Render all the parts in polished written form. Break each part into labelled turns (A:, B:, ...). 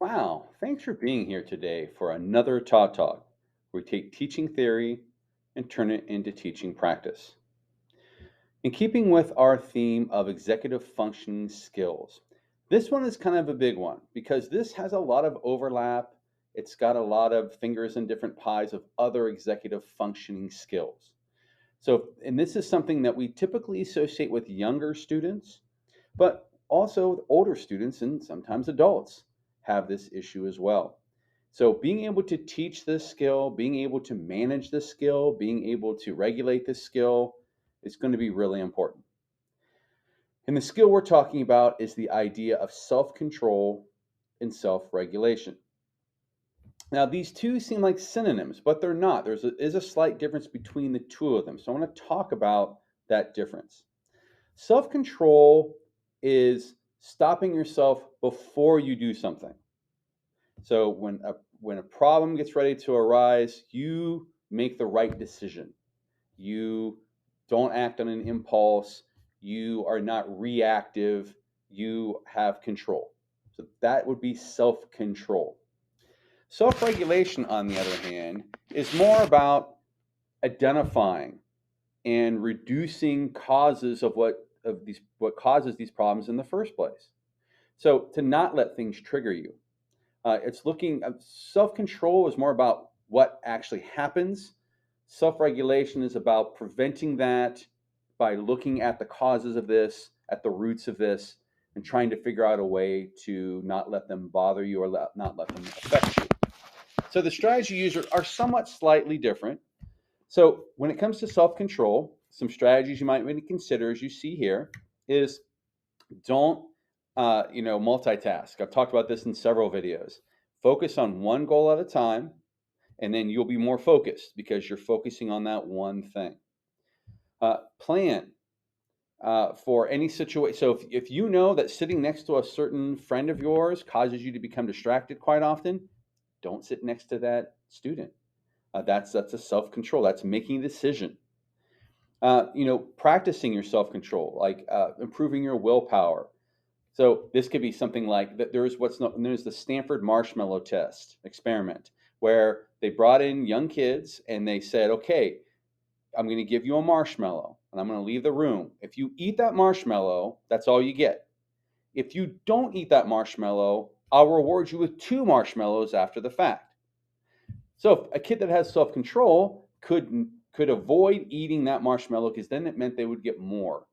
A: Wow, thanks for being here today for another Todd Talk, where we take teaching theory and turn it into teaching practice. In keeping with our theme of executive functioning skills, this one is kind of a big one because this has a lot of overlap. It's got a lot of fingers in different pies of other executive functioning skills. And this is something that we typically associate with younger students, but also older students and sometimes adults have this issue as well. So being able to teach this skill, being able to manage this skill, being able to regulate this skill is going to be really important. And the skill we're talking about is the idea of self-control and self-regulation. Now, these two seem like synonyms, but they're not. There is a slight difference between the two of them. So I want to talk about that difference. Self control is stopping yourself before you do something. So when a problem gets ready to arise, you make the right decision. You don't act on an impulse. You are not reactive. You have control. So that would be self control. Self regulation, on the other hand, is more about identifying and reducing causes of what causes these problems in the first place. So to not let things trigger you. It's looking self-control is more about what actually happens. Self-regulation is about preventing that by looking at the causes of this, at the roots of this, and trying to figure out a way to not let them bother you or not let them affect you. So the strategy users are somewhat slightly different. So when it comes to self-control, some strategies you might want to consider, as you see here, is don't multitask. I've talked about this in several videos. Focus on one goal at a time, and then you'll be more focused because you're focusing on that one thing. Plan for any situation. So if you know that sitting next to a certain friend of yours causes you to become distracted quite often, don't sit next to that student. That's a self-control. That's making a decision. Practicing your self-control, like improving your willpower. So this could be something like that. There's what's known as the Stanford marshmallow test experiment, where they brought in young kids and they said, "Okay, I'm going to give you a marshmallow, and I'm going to leave the room. If you eat that marshmallow, that's all you get. If you don't eat that marshmallow, I'll reward you with two marshmallows after the fact." So a kid that has self-control could avoid eating that marshmallow because then it meant they would get more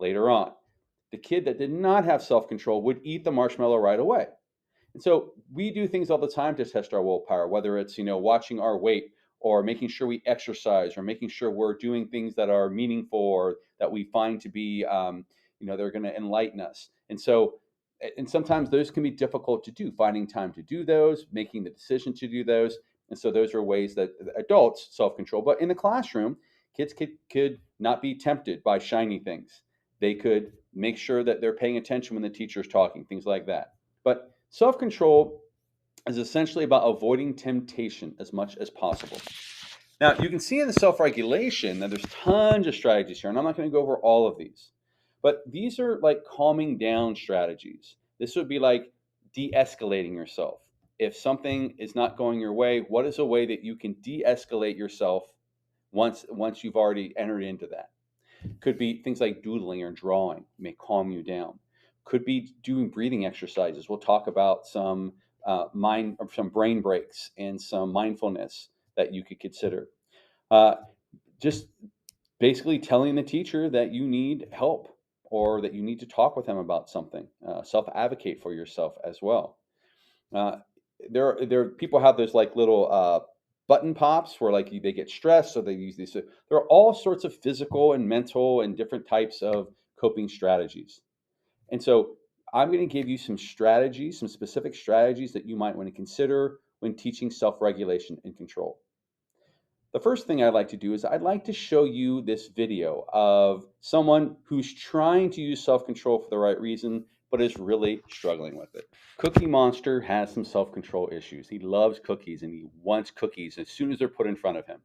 A: later on. The kid that did not have self-control would eat the marshmallow right away. And so we do things all the time to test our willpower, whether it's, watching our weight or making sure we exercise or making sure we're doing things that are meaningful or that we find to be, they're going to enlighten us. And sometimes those can be difficult to do, finding time to do those, making the decision to do those. And so those are ways that adults self-control. But in the classroom, kids could not be tempted by shiny things. They could make sure that they're paying attention when the teacher's talking, things like that. But self-control is essentially about avoiding temptation as much as possible. Now, you can see in the self-regulation that there's tons of strategies here, and I'm not going to go over all of these. But these are like calming down strategies. This would be like de-escalating yourself. If something is not going your way, what is a way that you can de-escalate yourself once you've already entered into that? Could be things like doodling or drawing may calm you down. Could be doing breathing exercises. We'll talk about some some brain breaks and some mindfulness that you could consider. Uh, just basically telling the teacher that you need help or that you need to talk with them about something. Self-advocate for yourself as well. Uh, there people have those like little button pops where like they get stressed, so they use these. So there are all sorts of physical and mental and different types of coping strategies. And so I'm going to give you some strategies, some specific strategies that you might want to consider when teaching self-regulation and control. The first thing I'd like to do is I'd like to show you this video of someone who's trying to use self-control for the right reason, but is really struggling with it. Cookie Monster has some self-control issues. He loves cookies and he wants cookies as soon as they're put in front of him.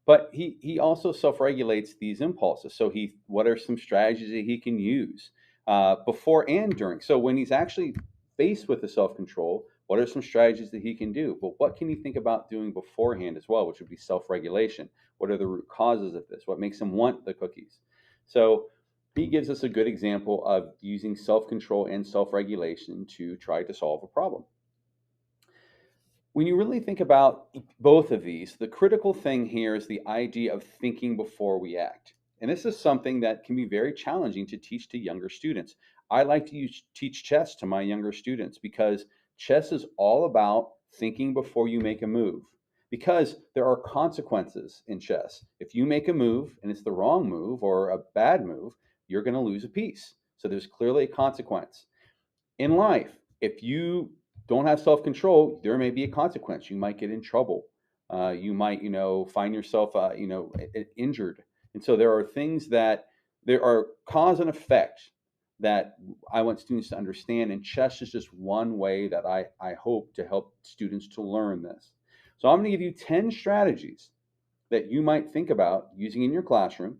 A: But he also self-regulates these impulses. So what are some strategies that he can use before and during? So when he's actually faced with the self-control, what are some strategies that he can do? But what can he think about doing beforehand as well, which would be self-regulation? What are the root causes of this? What makes him want the cookies? So he gives us a good example of using self-control and self-regulation to try to solve a problem. When you really think about both of these, the critical thing here is the idea of thinking before we act. And this is something that can be very challenging to teach to younger students. I like to teach chess to my younger students because chess is all about thinking before you make a move. Because there are consequences in chess. If you make a move and it's the wrong move or a bad move, you're going to lose a piece. So there's clearly a consequence. In life, if you don't have self-control, there may be a consequence. You might get in trouble. You might, find yourself, injured. And so there are things that there are cause and effect that I want students to understand. And chess is just one way that I hope to help students to learn this. So I'm going to give you 10 strategies that you might think about using in your classroom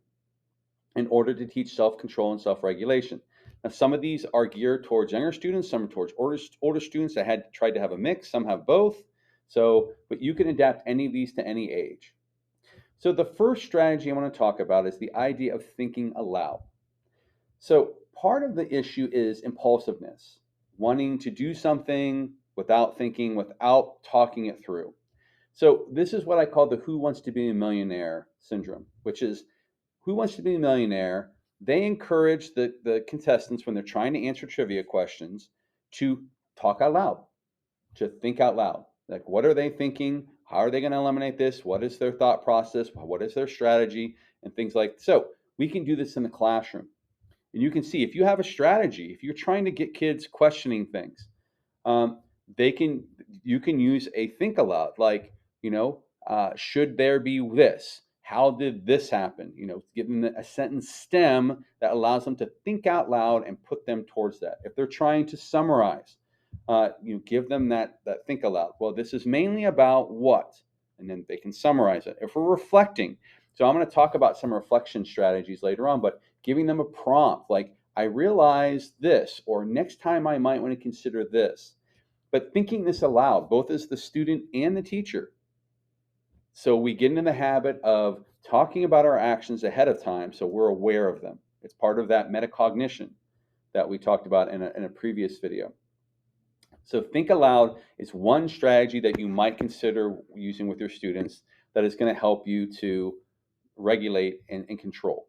A: in order to teach self-control and self-regulation. Now, some of these are geared towards younger students, some are towards older students that had tried to have a mix, some have both. So, but you can adapt any of these to any age. So the first strategy I want to talk about is the idea of thinking aloud. So part of the issue is impulsiveness, wanting to do something without thinking, without talking it through. So this is what I call the Who Wants to Be a Millionaire syndrome, which is Who Wants to Be a Millionaire? They encourage the contestants when they're trying to answer trivia questions to talk out loud, to think out loud. Like, what are they thinking? How are they going to eliminate this? What is their thought process? What is their strategy? And things like that. So we can do this in the classroom. And you can see if you have a strategy, if you're trying to get kids questioning things, um, you can use a think aloud, like, should there be this? How did this happen? Give them a sentence stem that allows them to think out loud and put them towards that. If they're trying to summarize, give them that think aloud. Well, this is mainly about what, and then they can summarize it. If we're reflecting, so I'm going to talk about some reflection strategies later on, but giving them a prompt like, I realized this, or next time I might want to consider this. But thinking this aloud, both as the student and the teacher. So we get into the habit of talking about our actions ahead of time so we're aware of them. It's part of that metacognition that we talked about in a previous video. So think aloud is one strategy that you might consider using with your students that is going to help you to regulate and control.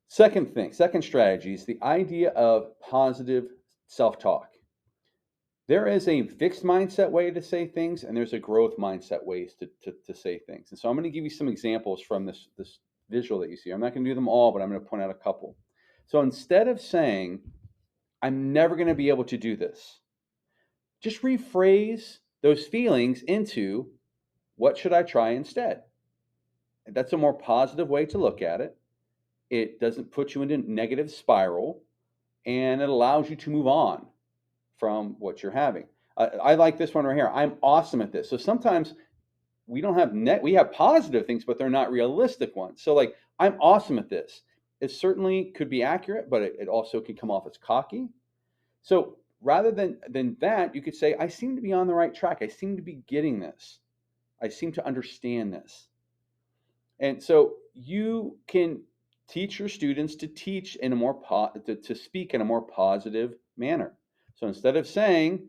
A: Second strategy is the idea of positive self-talk. There is a fixed mindset way to say things, and there's a growth mindset ways to say things. And so I'm going to give you some examples from this visual that you see. I'm not going to do them all, but I'm going to point out a couple. So instead of saying, I'm never going to be able to do this, just rephrase those feelings into, what should I try instead? And that's a more positive way to look at it. It doesn't put you into a negative spiral, and it allows you to move on from what you're having. I like this one right here. I'm awesome at this. So sometimes we don't have we have positive things, but they're not realistic ones. So like, I'm awesome at this. It certainly could be accurate, but it also can come off as cocky. So rather than that, you could say, I seem to be on the right track. I seem to be getting this. I seem to understand this. And so you can teach your students to teach in a more to speak in a more positive manner. So instead of saying,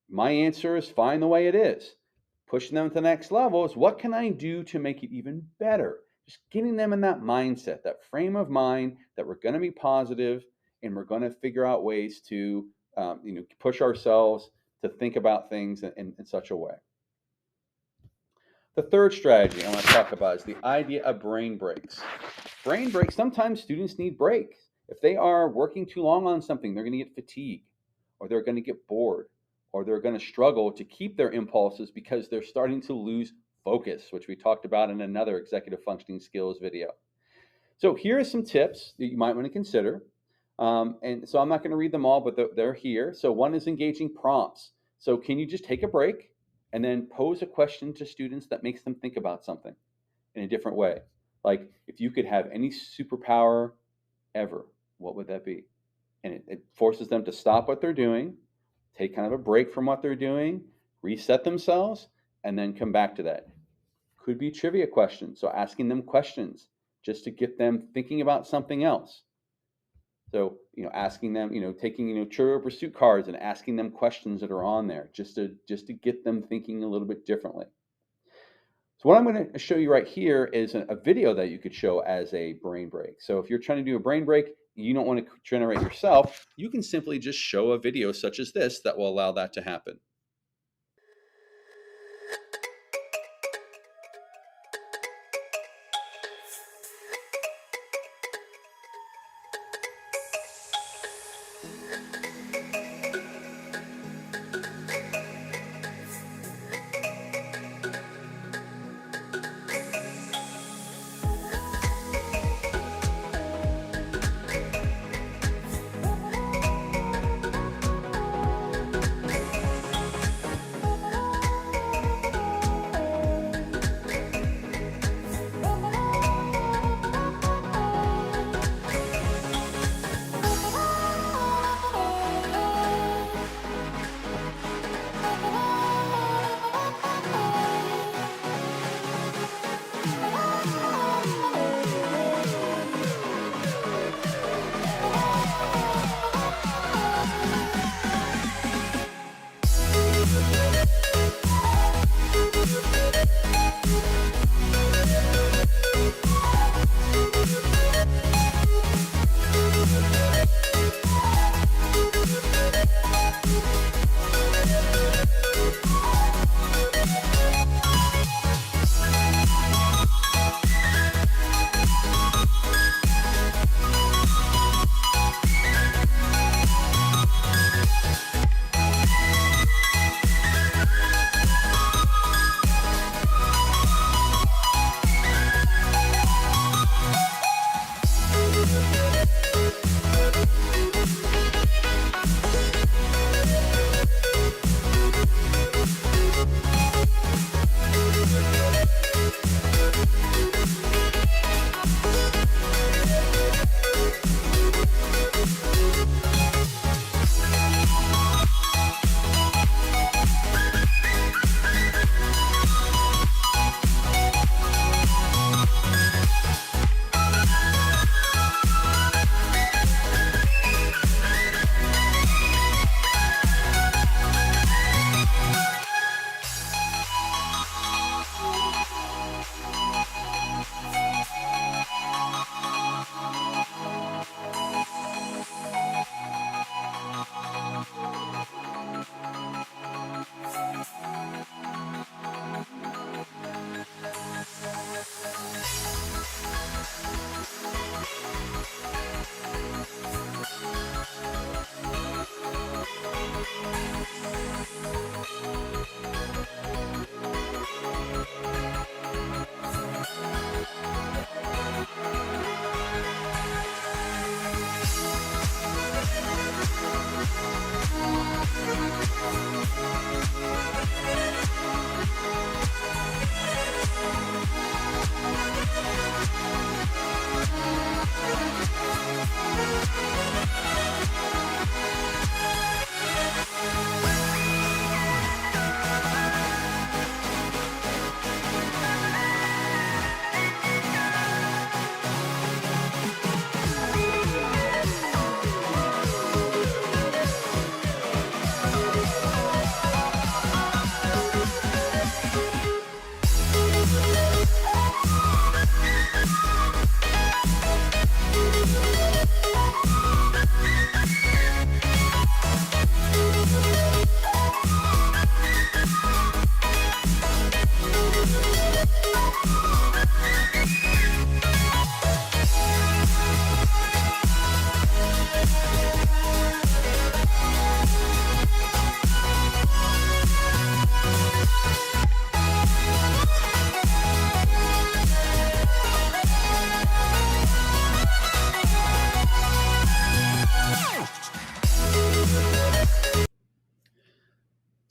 A: my answer is fine the way it is, pushing them to the next level is, what can I do to make it even better? Just getting them in that mindset, that frame of mind that we're going to be positive and we're going to figure out ways to push ourselves to think about things in such a way. The third strategy I want to talk about is the idea of brain breaks. Brain breaks, sometimes students need breaks. If they are working too long on something, they're going to get fatigued, or they're going to get bored, or they're going to struggle to keep their impulses because they're starting to lose focus, which we talked about in another executive functioning skills video. So here are some tips that you might want to consider. And so I'm not going to read them all, but they're here. So one is engaging prompts. So can you just take a break and then pose a question to students that makes them think about something in a different way? Like, if you could have any superpower ever, what would that be? And it forces them to stop what they're doing take kind of a break from what they're doing, reset themselves, and then come back to that. Could be trivia questions, so asking them questions just to get them thinking about something else. So, asking them, taking, Trivial Pursuit cards and asking them questions that are on there just to get them thinking a little bit differently. So what I'm going to show you right here is a video that you could show as a brain break. So if you're trying to do a brain break, you don't want to generate yourself, you can simply just show a video such as this that will allow that to happen.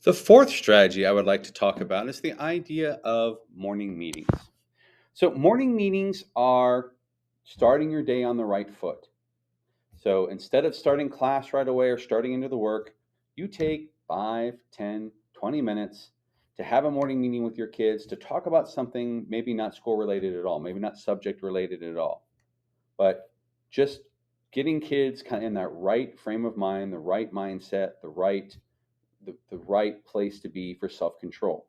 A: The fourth strategy I would like to talk about is the idea of morning meetings. So morning meetings are starting your day on the right foot. So instead of starting class right away or starting into the work, you take 5, 10, 20 minutes to have a morning meeting with your kids to talk about something maybe not school related at all, maybe not subject related at all, but just getting kids kind of in that right frame of mind, the right mindset, the right place to be for self-control.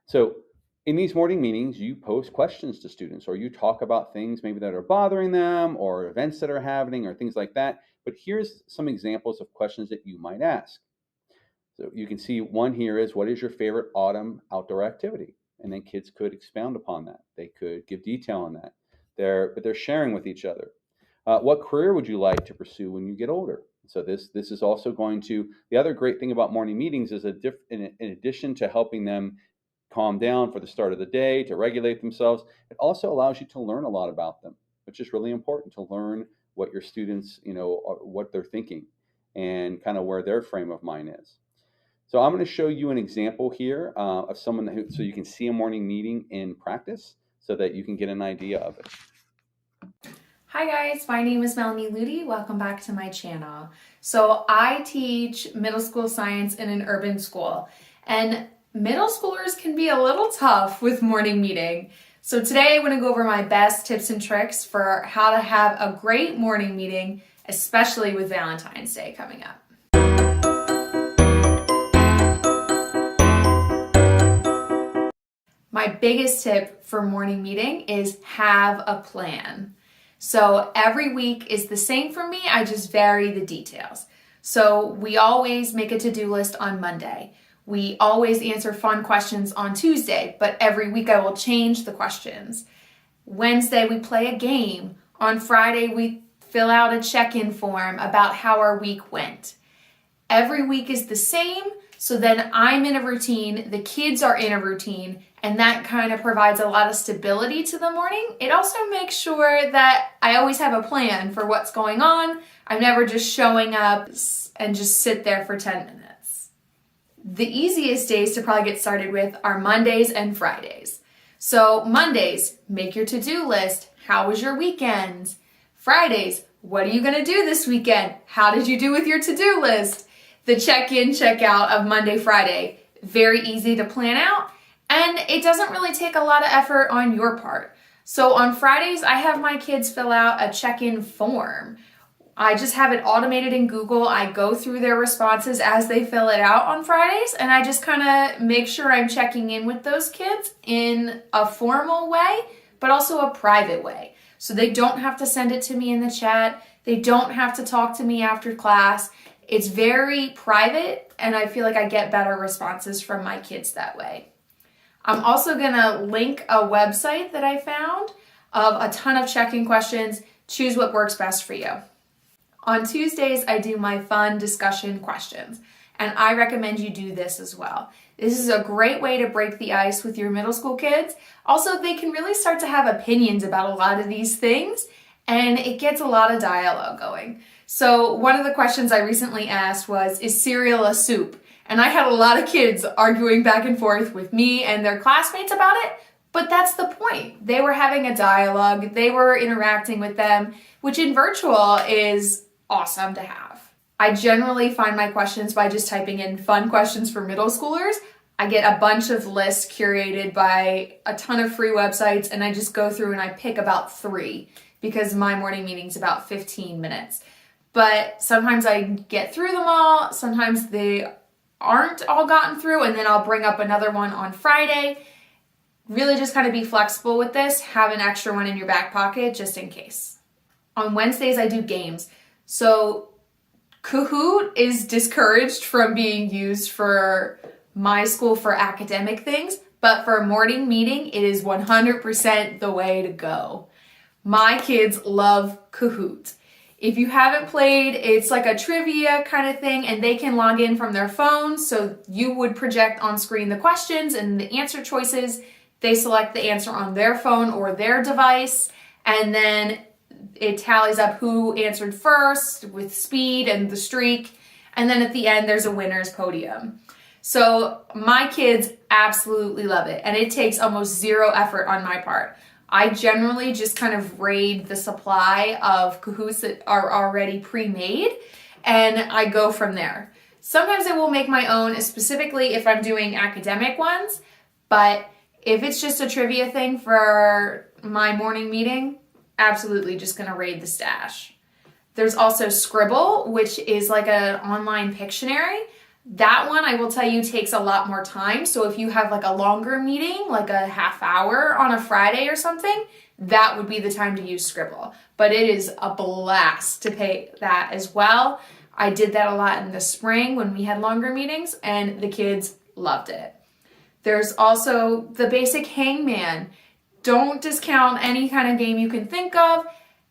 A: So in these morning meetings, you pose questions to students, or you talk about things maybe that are bothering them, or events that are happening, or things like that. But here's some examples of questions that you might ask. So you can see one here is, what is your favorite autumn outdoor activity? And then kids could expound upon that. They could give detail on that. But they're sharing with each other. What career would you like to pursue when you get older? So this is also going to, the other great thing about morning meetings is in addition to helping them calm down for the start of the day, to regulate themselves, it also allows you to learn a lot about them, which is really important, to learn what your students, what they're thinking and kind of where their frame of mind is. So I'm going to show you an example here of someone so you can see a morning meeting in practice so that you can get an idea of it.
B: Hi guys, my name is Melanie Ludi. Welcome back to my channel. So I teach middle school science in an urban school, and middle schoolers can be a little tough with morning meeting. So today I'm going to go over my best tips and tricks for how to have a great morning meeting, especially with Valentine's Day coming up. My biggest tip for morning meeting is have a plan. So every week is the same for me, I just vary the details. So we always make a to-do list on Monday. We always answer fun questions on Tuesday, but every week I will change the questions. Wednesday we play a game. On Friday we fill out a check-in form about how our week went. Every week is the same, so then I'm in a routine, the kids are in a routine, and that kind of provides a lot of stability to the morning. It also makes sure that I always have a plan for what's going on. I'm never just showing up and just sit there for 10 minutes. The easiest days to probably get started with are Mondays and Fridays. So Mondays, make your to-do list. How was your weekend? Fridays, what are you gonna do this weekend? How did you do with your to-do list? The check-in, check-out of Monday, Friday, very easy to plan out, and it doesn't really take a lot of effort on your part. So on Fridays, I have my kids fill out a check-in form. I just have it automated in Google. I go through their responses as they fill it out on Fridays, and I just kind of make sure I'm checking in with those kids in a formal way, but also a private way. So they don't have to send it to me in the chat. They don't have to talk to me after class. It's very private, and I feel like I get better responses from my kids that way. I'm also gonna link a website that I found of a ton of check-in questions. Choose what works best for you. On Tuesdays, I do my fun discussion questions, and I recommend you do this as well. This is a great way to break the ice with your middle school kids. Also, they can really start to have opinions about a lot of these things, and it gets a lot of dialogue going. So one of the questions I recently asked was, is cereal a soup? And I had a lot of kids arguing back and forth with me and their classmates about it, but that's the point. They were having a dialogue, they were interacting with them, which in virtual is awesome to have. I generally find my questions by just typing in fun questions for middle schoolers. I get a bunch of lists curated by a ton of free websites, and I just go through and I pick about 3 because my morning meeting's about 15 minutes. But sometimes I get through them all, sometimes they aren't all gotten through, and then I'll bring up another one on Friday. Really just kind of be flexible with this, have an extra one in your back pocket just in case. On Wednesdays, I do games. So Kahoot is discouraged from being used for my school for academic things, but for a morning meeting, it is 100% the way to go. My kids love Kahoot. If you haven't played, it's like a trivia kind of thing, and they can log in from their phones. So you would project on screen the questions and the answer choices. They select the answer on their phone or their device, and then it tallies up who answered first with speed and the streak. And then at the end, there's a winner's podium. So my kids absolutely love it, and it takes almost zero effort on my part. I generally just kind of raid the supply of Kahoots that are already pre-made, and I go from there. Sometimes I will make my own, specifically if I'm doing academic ones, but if it's just a trivia thing for my morning meeting, absolutely just gonna raid the stash. There's also Scribble, which is like an online Pictionary. That one, I will tell you, takes a lot more time. So if you have like a longer meeting, like a half hour on a Friday or something, that would be the time to use Scribble. But it is a blast to pay that as well. I did that a lot in the spring when we had longer meetings, and the kids loved it. There's also the basic Hangman. Don't discount any kind of game you can think of.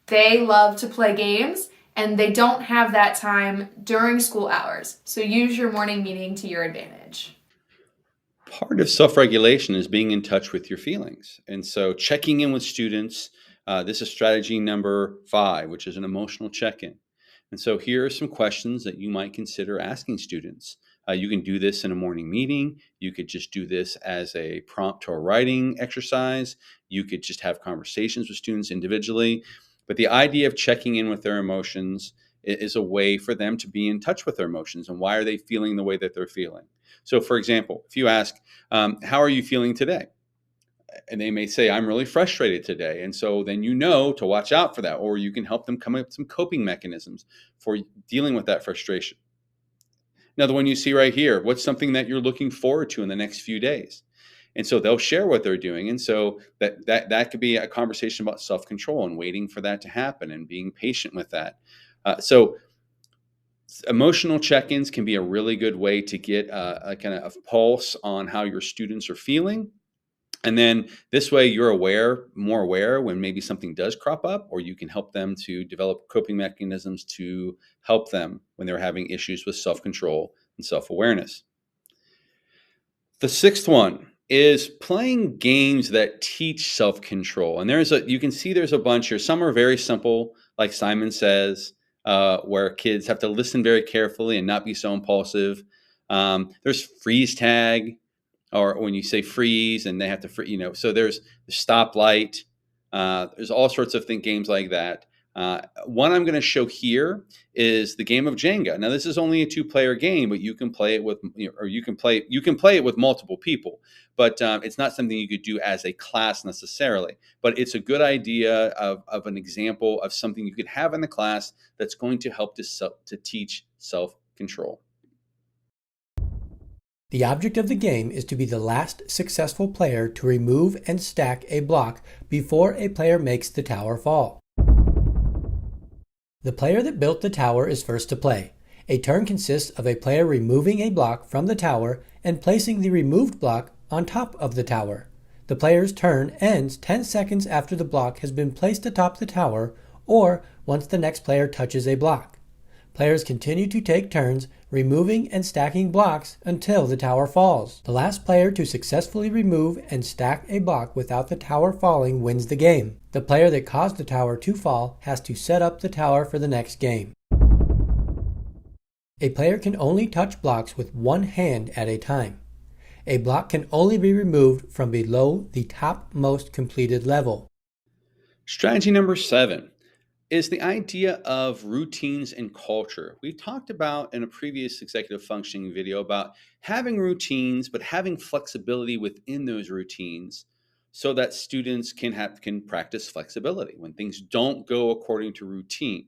B: They love to play games, and they don't have that time during school hours. So use your morning meeting to your advantage.
A: Part of self-regulation is being in touch with your feelings. And so checking in with students, this is strategy number 5, which is an emotional check-in. And so here are some questions that you might consider asking students. You can do this in a morning meeting. You could just do this as a prompt to a writing exercise. You could just have conversations with students individually. But the idea of checking in with their emotions is a way for them to be in touch with their emotions and why are they feeling the way that they're feeling. So, for example, if you ask, how are you feeling today? And they may say, I'm really frustrated today. And so then you know to watch out for that, or you can help them come up with some coping mechanisms for dealing with that frustration. Now, the one you see right here, what's something that you're looking forward to in the next few days? And so they'll share what they're doing. And so that could be a conversation about self-control and waiting for that to happen and being patient with that. So emotional check-ins can be a really good way to get a kind of a pulse on how your students are feeling. And then this way you're more aware when maybe something does crop up, or you can help them to develop coping mechanisms to help them when they're having issues with self-control and self-awareness. The 6th one is playing games that teach self-control. And you can see there's a bunch here. Some are very simple, like Simon Says, where kids have to listen very carefully and not be so impulsive. There's freeze tag, or when you say freeze and they have to so there's the stoplight. There's all sorts of games like that. One I'm going to show here is the game of Jenga. Now, this is only a 2-player game, but you can play it with, or you can play it with multiple people. But it's not something you could do as a class necessarily. But it's a good idea of an example of something you could have in the class that's going to help to teach self-control.
C: The object of the game is to be the last successful player to remove and stack a block before a player makes the tower fall. The player that built the tower is first to play. A turn consists of a player removing a block from the tower and placing the removed block on top of the tower. The player's turn ends 10 seconds after the block has been placed atop the tower or once the next player touches a block. Players continue to take turns removing and stacking blocks until the tower falls. The last player to successfully remove and stack a block without the tower falling wins the game. The player that caused the tower to fall has to set up the tower for the next game. A player can only touch blocks with one hand at a time. A block can only be removed from below the topmost completed level.
A: Strategy number 7 is the idea of routines and culture. We've talked about in a previous executive functioning video about having routines, but having flexibility within those routines so that students can practice flexibility when things don't go according to routine.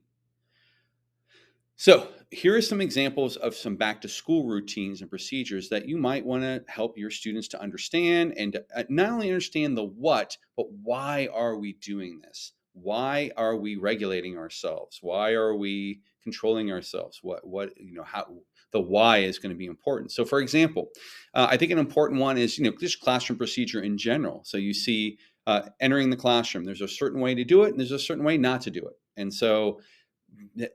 A: So here are some examples of some back to school routines and procedures that you might want to help your students to understand, and to not only understand the what, but why are we doing this? Why are we regulating ourselves? Why are we controlling ourselves? How the why is going to be important. So for example, I think an important one is, just classroom procedure in general. So you see entering the classroom, there's a certain way to do it and there's a certain way not to do it. And so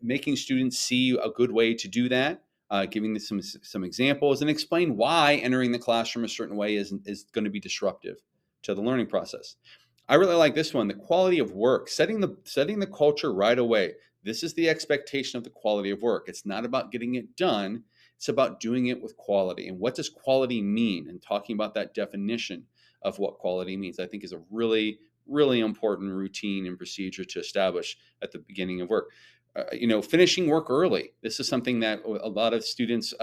A: making students see a good way to do that, giving them some examples, and explain why entering the classroom a certain way is going to be disruptive to the learning process. I really like this one, the quality of work, setting the culture right away. This is the expectation of the quality of work. It's not about getting it done. It's about doing it with quality. And what does quality mean? And talking about that definition of what quality means, I think, is a really, really important routine and procedure to establish at the beginning of work. finishing work early. This is something that a lot of students,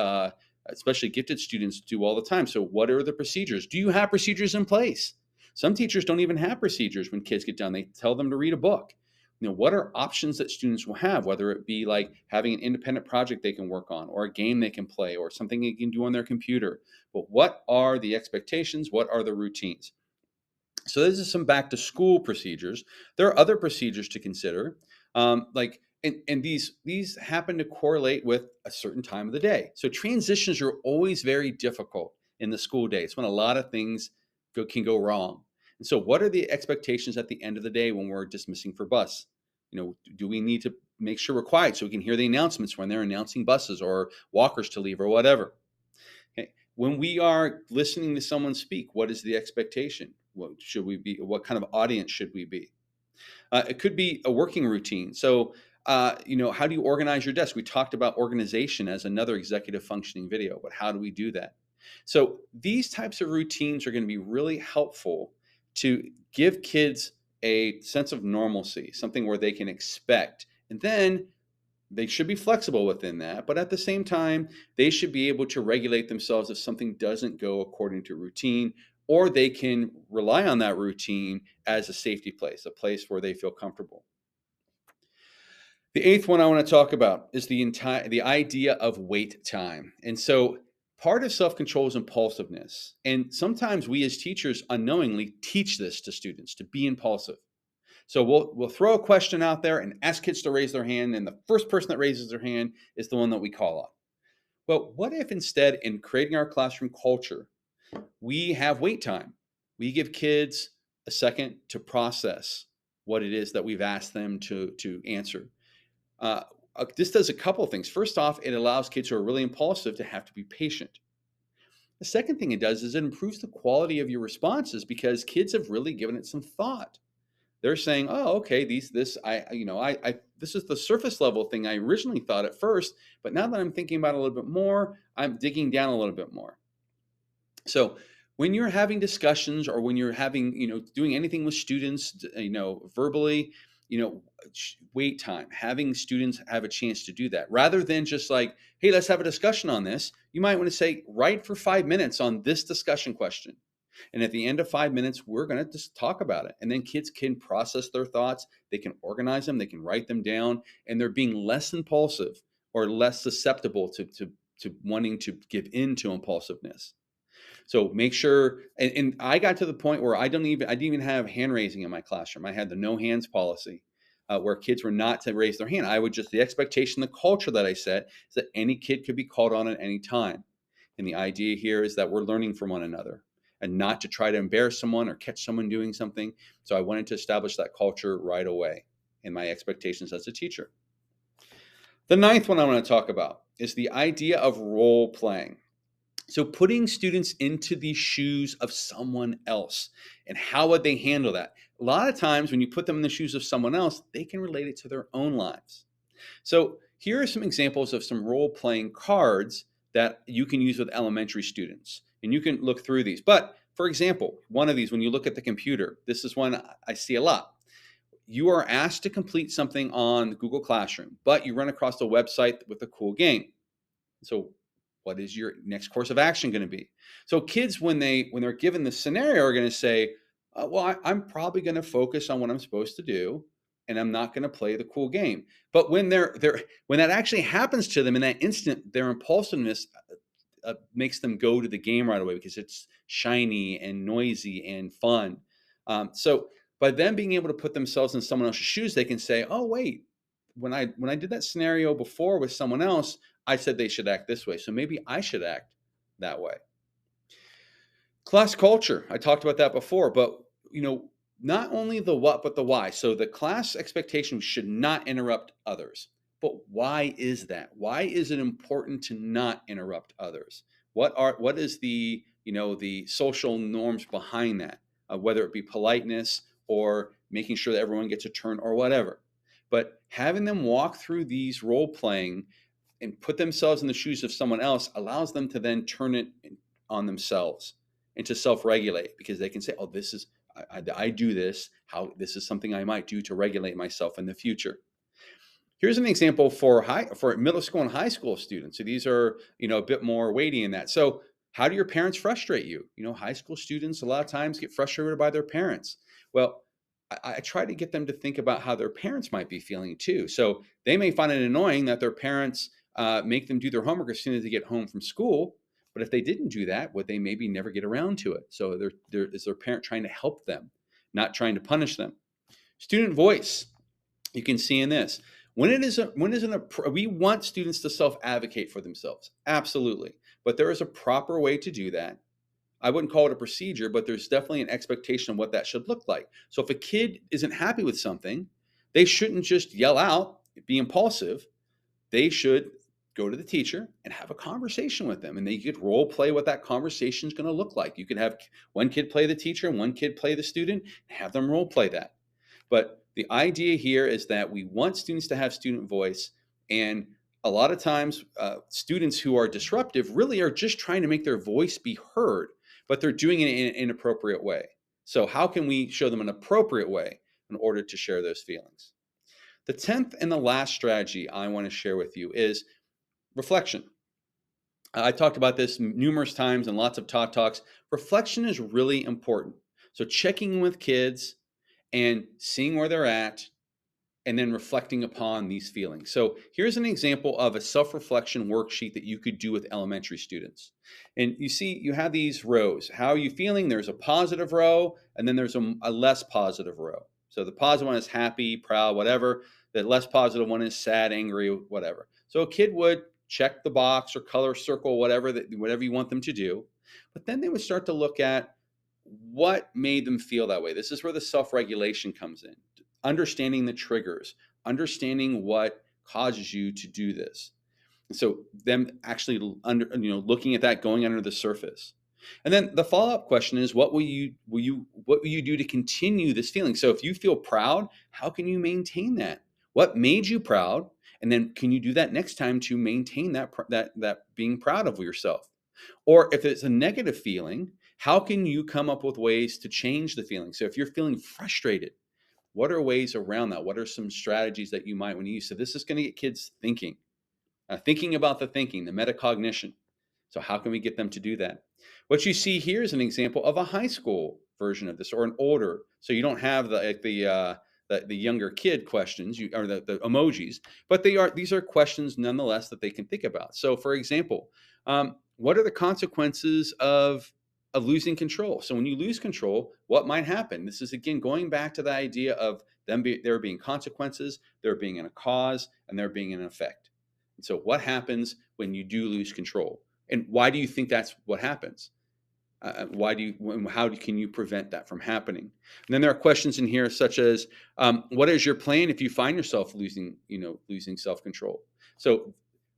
A: especially gifted students, do all the time. So what are the procedures? Do you have procedures in place? Some teachers don't even have procedures when kids get done. They tell them to read a book. What are options that students will have, whether it be like having an independent project they can work on, or a game they can play, or something they can do on their computer. But what are the expectations? What are the routines? So this is some back to school procedures. There are other procedures to consider, and these happen to correlate with a certain time of the day. So transitions are always very difficult in the school day. It's when a lot of things can go wrong. And so, what are the expectations at the end of the day when we're dismissing for bus? Do we need to make sure we're quiet so we can hear the announcements when they're announcing buses or walkers to leave or whatever? Okay. When we are listening to someone speak, what is the expectation? What should we be? What kind of audience should we be? It could be a working routine. So, how do you organize your desk? We talked about organization as another executive functioning video, but how do we do that? So, these types of routines are going to be really helpful to give kids a sense of normalcy, something where they can expect. And then they should be flexible within that, but at the same time, they should be able to regulate themselves if something doesn't go according to routine, or they can rely on that routine as a safety place, a place where they feel comfortable. The eighth one I want to talk about is the idea of wait time. And so part of self-control is impulsiveness. And sometimes we as teachers unknowingly teach this to students, to be impulsive. So we'll throw a question out there and ask kids to raise their hand, and the first person that raises their hand is the one that we call on. Well, what if instead, in creating our classroom culture, we have wait time? We give kids a second to process what it is that we've asked them to answer. This does a couple of things. First off, it allows kids who are really impulsive to have to be patient. The second thing it does is it improves the quality of your responses because kids have really given it some thought. They're saying, "Oh, okay, this is the surface level thing I originally thought at first, but now that I'm thinking about it a little bit more, I'm digging down a little bit more." So when you're having discussions or when you're having, doing anything with students, verbally, wait time, having students have a chance to do that rather than just like, "Hey, let's have a discussion on this." You might want to say, "Write for 5 minutes on this discussion question. And at the end of 5 minutes, we're going to just talk about it." And then kids can process their thoughts. They can organize them. They can write them down. And they're being less impulsive or less susceptible to wanting to give in to impulsiveness. So make sure, and I got to the point where I didn't even have hand raising in my classroom. I had the no hands policy, where kids were not to raise their hand. The expectation, the culture that I set is that any kid could be called on at any time. And the idea here is that we're learning from one another and not to try to embarrass someone or catch someone doing something. So I wanted to establish that culture right away in my expectations as a teacher. The ninth one I want to talk about is the idea of role playing. So putting students into the shoes of someone else, and how would they handle that? A lot of times when you put them in the shoes of someone else, they can relate it to their own lives. So here are some examples of some role-playing cards that you can use with elementary students. And you can look through these. But for example, one of these, when you look at the computer, this is one I see a lot. You are asked to complete something on Google Classroom, but you run across a website with a cool game. So what is your next course of action going to be? So kids, when they're given the scenario, are going to say, well, I'm probably going to focus on what I'm supposed to do, and I'm not going to play the cool game. But when when that actually happens to them in that instant, their impulsiveness makes them go to the game right away because it's shiny and noisy and fun. So by them being able to put themselves in someone else's shoes, they can say, "Oh, wait, when I did that scenario before with someone else, I said they should act this way. So maybe I should act that way." Class culture, I talked about that before, but not only the what, but the why. So the class expectation should not interrupt others. But why is that? Why is it important to not interrupt others? What is the social norms behind that? Whether it be politeness or making sure that everyone gets a turn or whatever. But having them walk through these role playing and put themselves in the shoes of someone else allows them to then turn it on themselves and to self-regulate, because they can say, "Oh, this is I do this. How this is something I might do to regulate myself in the future." Here's an example for middle school and high school students. So these are, a bit more weighty in that. So how do your parents frustrate you? High school students a lot of times get frustrated by their parents. Well, I try to get them to think about how their parents might be feeling too. So they may find it annoying that their parents make them do their homework as soon as they get home from school. But if they didn't do that, would they maybe never get around to it? So is their parent trying to help them, not trying to punish them? Student voice. You can see in this. We want students to self-advocate for themselves. Absolutely. But there is a proper way to do that. I wouldn't call it a procedure, but there's definitely an expectation of what that should look like. So if a kid isn't happy with something, they shouldn't just yell out, be impulsive. They should go to the teacher and have a conversation with them. And they could role play what that conversation is going to look like. You could have one kid play the teacher and one kid play the student, and have them role play that. But the idea here is that we want students to have student voice. And a lot of times, students who are disruptive really are just trying to make their voice be heard, but they're doing it in an inappropriate way. So how can we show them an appropriate way in order to share those feelings? The 10th and the last strategy I want to share with you is reflection. I talked about this numerous times in lots of Todd Talks. Reflection is really important. So checking in with kids and seeing where they're at, and then reflecting upon these feelings. So here's an example of a self-reflection worksheet that you could do with elementary students. And you see, you have these rows. How are you feeling? There's a positive row, and then there's a less positive row. So the positive one is happy, proud, whatever. The less positive one is sad, angry, whatever. So a kid would check the box or color circle, whatever you want them to do. But then they would start to look at what made them feel that way. This is where the self-regulation comes in. Understanding the triggers, understanding what causes you to do this. And so them actually looking at that, going under the surface. And then the follow-up question is, what will you do to continue this feeling? So if you feel proud, how can you maintain that? What made you proud? And then can you do that next time to maintain that being proud of yourself? Or if it's a negative feeling, how can you come up with ways to change the feeling? So if you're feeling frustrated, what are ways around that? What are some strategies that you might want to use? So this is going to get kids thinking about the thinking, the metacognition. So how can we get them to do that? What you see here is an example of a high school version of this, or an older. So you don't have the younger kid questions, or the emojis, but these are questions nonetheless that they can think about. So for example, what are the consequences of losing control? So when you lose control, what might happen? This is, again, going back to the idea of there being consequences, there being a cause, and there being an effect. And so what happens when you do lose control? And why do you think that's what happens? How can you prevent that from happening? And then there are questions in here such as, what is your plan if you find yourself losing self-control? So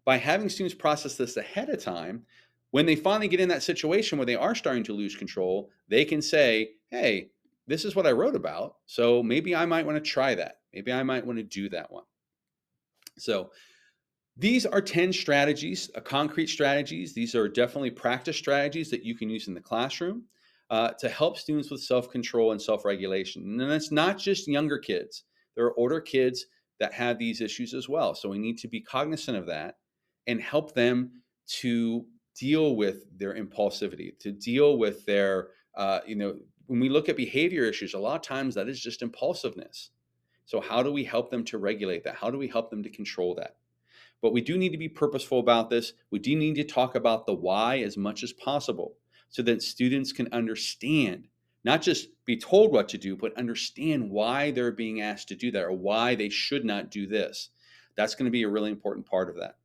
A: by having students process this ahead of time, when they finally get in that situation where they are starting to lose control, they can say, hey, this is what I wrote about, so maybe I might want to try that. Maybe I might want to do that one. So these are 10 strategies, concrete strategies. These are definitely practice strategies that you can use in the classroom to help students with self-control and self-regulation. And it's not just younger kids. There are older kids that have these issues as well. So we need to be cognizant of that and help them to deal with their impulsivity, to deal with their, when we look at behavior issues, a lot of times that is just impulsiveness. So how do we help them to regulate that? How do we help them to control that? But we do need to be purposeful about this. We do need to talk about the why as much as possible so that students can understand, not just be told what to do, but understand why they're being asked to do that or why they should not do this. That's going to be a really important part of that.